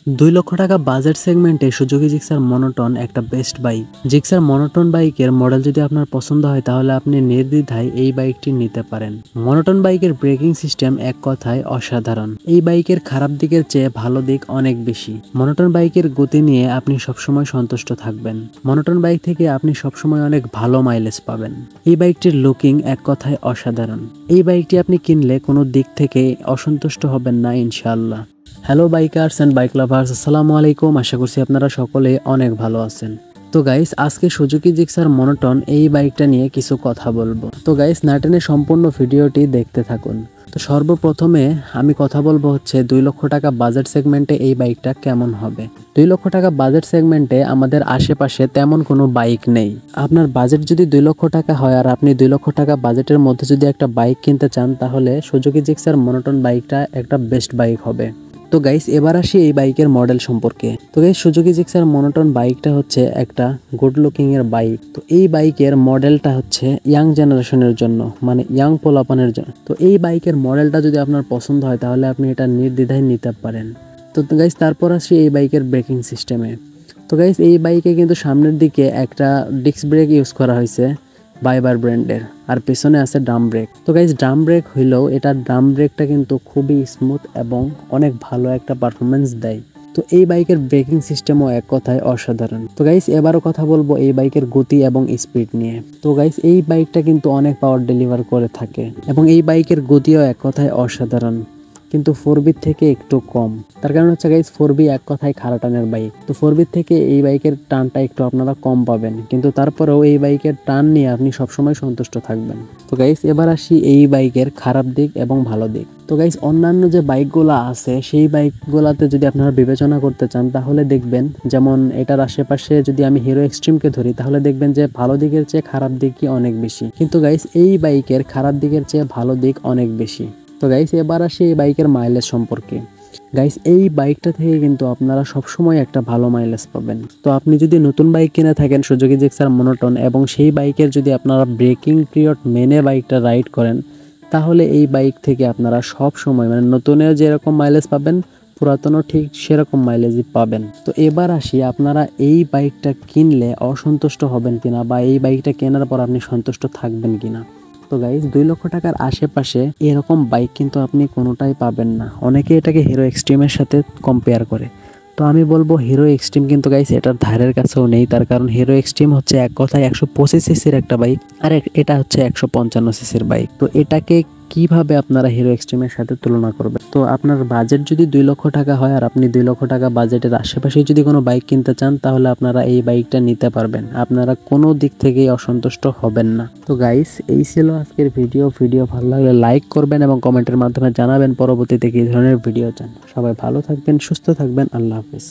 2 লক্ষ টাকা বাজেট সেগমেন্টে সুজুকি জিক্সার মনোটন একটা বেস্ট বাইক। জিক্সার মনোটন বাইকের মডেল যদি আপনার পছন্দ হয় তাহলে আপনি নির্দ্বিধায় এই বাইকটি নিতে পারেন। মনোটন বাইকের ব্রেকিং সিস্টেম এক কথায় অসাধারণ। এই বাইকের খারাপ দিকের চেয়ে ভালো দিক অনেক বেশি। মনোটন বাইকের গতি নিয়ে আপনি সবসময় সন্তুষ্ট থাকবেন। মনোটন বাইক থেকে আপনি সবসময় অনেক ভালো মাইলেজ পাবেন। এই বাইকটির লুকিং এক কথায় অসাধারণ। এই বাইকটি আপনি কিনলে কোনো দিক থেকে অসন্তুষ্ট হবেন না ইনশাআল্লাহ। Hello bikers and bike lovers, আসসালামু আলাইকুম। আশা করছি আপনারা সকলে অনেক ভালো আছেন। তো গাইস, আজকে সুজুকি জিক্সার মনোটন এই বাইকটা নিয়ে কিছু কথা বলবো। তো গাইস, না টেনে সম্পূর্ণ ভিডিওটি দেখতে থাকুন। তো সর্বপ্রথমে আমি কথা বলবো হচ্ছে 2 লক্ষ টাকা বাজেট সেগমেন্টে এই বাইকটা কেমন হবে। 2 লক্ষ টাকা বাজেট সেগমেন্টে আমাদের আশেপাশে তেমন কোনো বাইক নেই। আপনার বাজেট যদি 2 লক্ষ টাকা হয় আর আপনি 2 লক্ষ টাকা বাজেটের মধ্যে যদি একটা বাইক কিনতে চান, তাহলে সুজুকি জিক্সার মনোটন বাইকটা একটা বেস্ট বাইক হবে। তো গাইস, এবার আসি এই বাইকের মডেল সম্পর্কে। তো গাইস, সুজুকি জিক্সার মনোটন বাইকটা হচ্ছে একটা গুড লুকিং এর বাইক। তো এই বাইকের মডেলটা হচ্ছে ইয়াং জেনারেশনের জন্য, মানে ইয়াং পোলাপানের জন্য। তো এই বাইকের মডেলটা যদি আপনার পছন্দ হয় তাহলে আপনি এটা নির্দ্বিধায় নিতে পারেন। তো গাইস, তারপর আসি এই বাইকের ব্রেকিং সিস্টেমে। তো গাইস, এই বাইকে কিন্তু সামনের দিকে একটা ডিস্ক ব্রেক ইউজ করা হয়েছে বাইবার ব্র্যান্ডের, আর পেছনে আছে ড্রাম ব্রেক। তো গাইস, ড্রাম ব্রেক হইলেও এটা ড্রাম ব্রেকটা কিন্তু খুবই স্মুথ এবং অনেক ভালো একটা পারফরমেন্স দেয়। তো এই বাইকের ব্রেকিং সিস্টেমও এক কথায় অসাধারণ। তো গাইস, এবারও কথা বলবো এই বাইকের গতি এবং স্পিড নিয়ে। তো গাইস, এই বাইকটা কিন্তু অনেক পাওয়ার ডেলিভার করে থাকে এবং এই বাইকের গতিও এক কথায় অসাধারণ, কিন্তু 4B থেকে একটু কম। তার কারণ হচ্ছে গাইস, 4B এক কথায় খাড়া টানের বাইক। তো 4B থেকে এই বাইকের টানটা একটু আপনারা কম পাবেন, কিন্তু তারপরেও এই বাইকের টান নিয়ে আপনি সবসময় সন্তুষ্ট থাকবেন। তো গাইস, এবার আসি এই বাইকের খারাপ দিক এবং ভালো দিক। তো গাইস, অন্যান্য যে বাইকগুলো আছে সেই বাইকগুলোতে যদি আপনারা বিবেচনা করতে চান তাহলে দেখবেন, যেমন এটার আশেপাশে যদি আমি হিরো এক্সট্রিমকে ধরি তাহলে দেখবেন যে ভালো দিকের চেয়ে খারাপ দিকই অনেক বেশি, কিন্তু গাইস এই বাইকের খারাপ দিকের চেয়ে ভালো দিক অনেক বেশি। তো গাইস, এবার আসি এই বাইকের মাইলেজ সম্পর্কে। গাইস, এই বাইকটা থেকে কিন্তু আপনারা সবসময় একটা ভালো মাইলেজ পাবেন। তো আপনি যদি নতুন বাইক কিনে থাকেন সুজুকি জিক্সার মনোটন এবং সেই বাইকের যদি আপনারা ব্রেকিং পিরিয়ড মেনে বাইকটা রাইড করেন, তাহলে এই বাইক থেকে আপনারা সব সময়, মানে নতুনেও যেরকম মাইলেজ পাবেন পুরাতনও ঠিক সেরকম মাইলেজই পাবেন। তো এবার আসি, আপনারা এই বাইকটা কিনলে অসন্তুষ্ট হবেন কিনা বা এই বাইকটা কেনার পর আপনি সন্তুষ্ট থাকবেন কিনা। তো গাইস, 2 লক্ষ টাকার আশেপাশে এরকম বাইক কিন্তু আপনি কোনোটাই পাবেন না। অনেকে এটাকে হিরো এক্সট্রিমের সাথে কম্পেয়ার করে। তো আমি বলবো হিরো এক্সট্রিম কিন্তু গাইস এটার ধারের কাছেও নেই। তার কারণ হিরো এক্সট্রিম হচ্ছে এক কথায় 125 সিসির একটা বাইক, আর এটা হচ্ছে 155 সিসির বাইক। তো এটাকে কিভাবে আপনারা হিরো এক্সট্রিমের সাথে তুলনা করবেন? তো আপনার বাজেট যদি 2 লক্ষ টাকা হয় আর আপনি 2 লক্ষ টাকা বাজেটের আশেপাশে যদি কোনো বাইক কিনতে চান তাহলে আপনারা এই বাইকটা নিতে পারবেন। আপনারা কোনো দিক থেকেই অসন্তুষ্ট হবেন না। তো গাইস, এই ছিল আজকের ভিডিও। ভালো লাগলে লাইক করবেন এবং কমেন্টের মাধ্যমে জানাবেন পরবর্তীতে কী ধরনের ভিডিও চান। সবাই ভালো থাকবেন, সুস্থ থাকবেন। আল্লাহ হাফেজ।